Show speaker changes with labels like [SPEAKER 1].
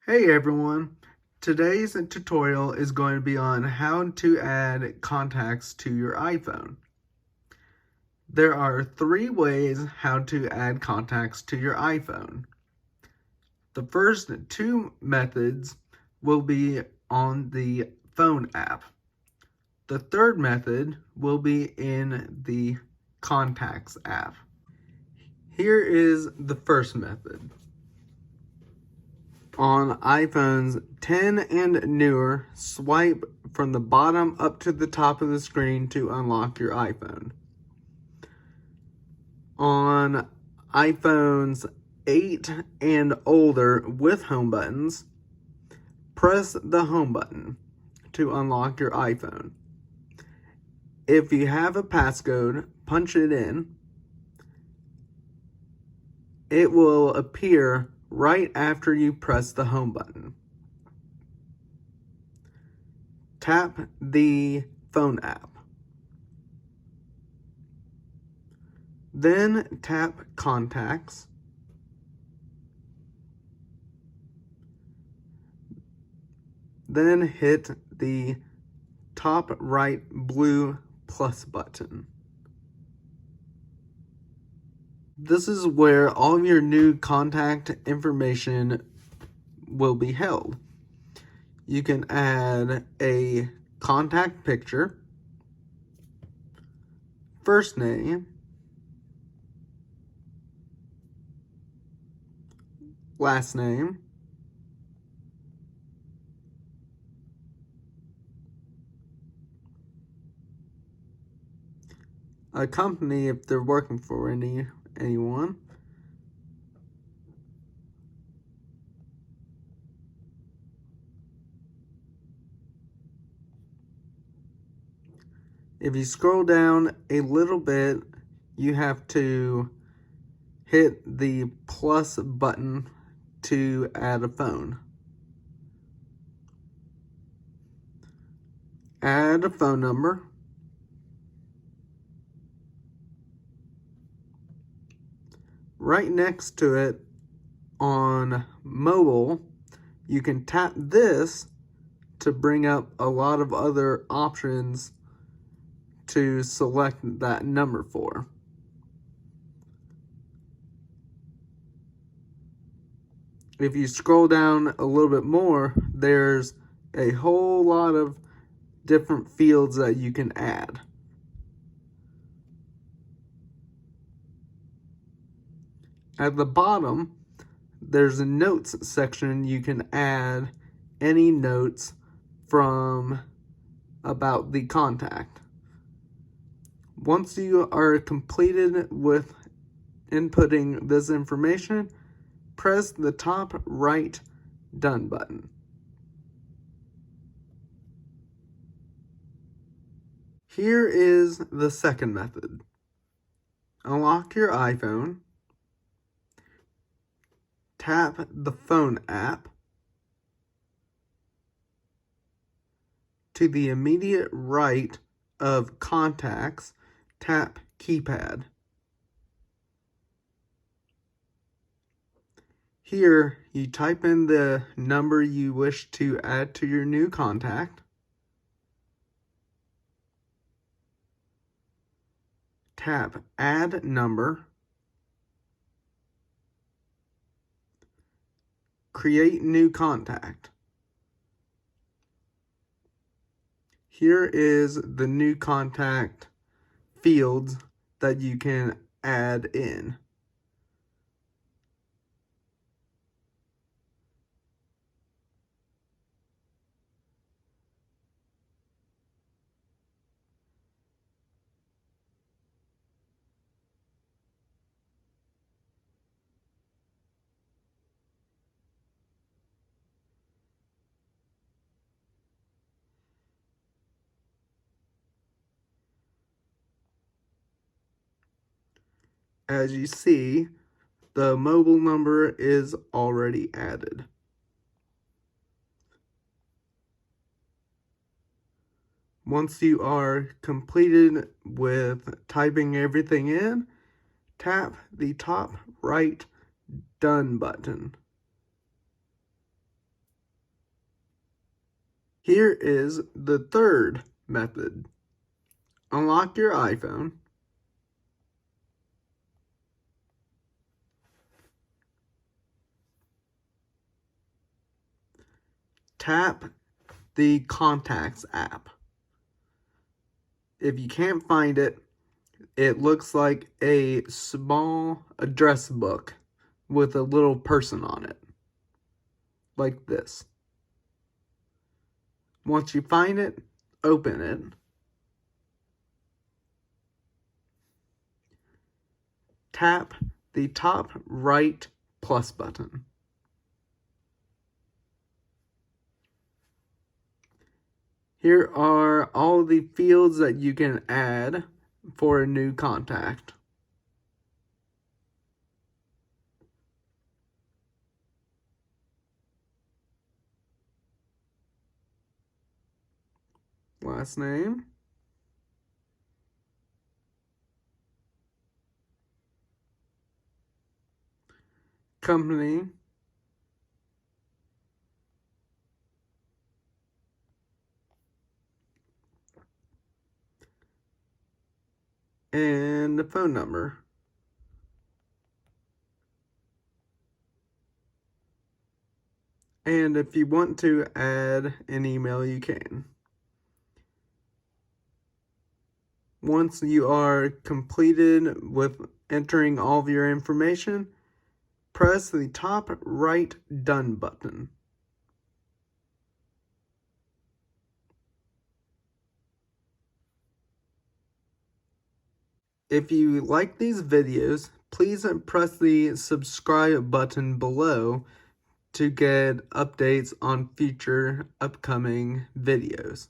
[SPEAKER 1] Hey everyone, today's tutorial is going to be on how to add contacts to your iPhone. There are 3 ways how to add contacts to your iPhone. The first 2 methods will be on the phone app. The third method will be in the contacts app. Here is the first method. On iPhones 10 and newer, swipe from the bottom up to the top of the screen to unlock your iPhone. On iPhones 8 and older with home buttons, press the home button to unlock your iPhone. If you have a passcode, punch it in. It will appear right after you press the home button. Tap the phone app. Then tap Contacts. Then hit the top right blue plus button. This is where all of your new contact information will be held. You can add a contact picture, first name, last name, a company if they're working for anyone, if you scroll down a little bit, you have to hit the plus button to add a phone. Add a phone number. Right next to it on mobile, you can tap this to bring up a lot of other options to select that number for. If you scroll down a little bit more, there's a whole lot of different fields that you can add. At the bottom, there's a notes section. You can add any notes from about the contact. Once you are completed with inputting this information, press the top right done button. Here is the second method. Unlock your iPhone. Tap the phone app. To the immediate right of contacts, tap keypad. Here, you type in the number you wish to add to your new contact. Tap Add Number. Create New Contact. Here is the new contact fields that you can add in. As you see, the mobile number is already added. Once you are completed with typing everything in, tap the top right Done button. Here is the third method. Unlock your iPhone. Tap the Contacts app. If you can't find it, it looks like a small address book with a little person on it, like this. Once you find it, open it. Tap the top right plus button. Here are all the fields that you can add for a new contact. Last name, company, and the phone number. And if you want to add an email, you can. Once you are completed with entering all of your information, press the top right Done button. If you like these videos, please press the subscribe button below to get updates on future upcoming videos.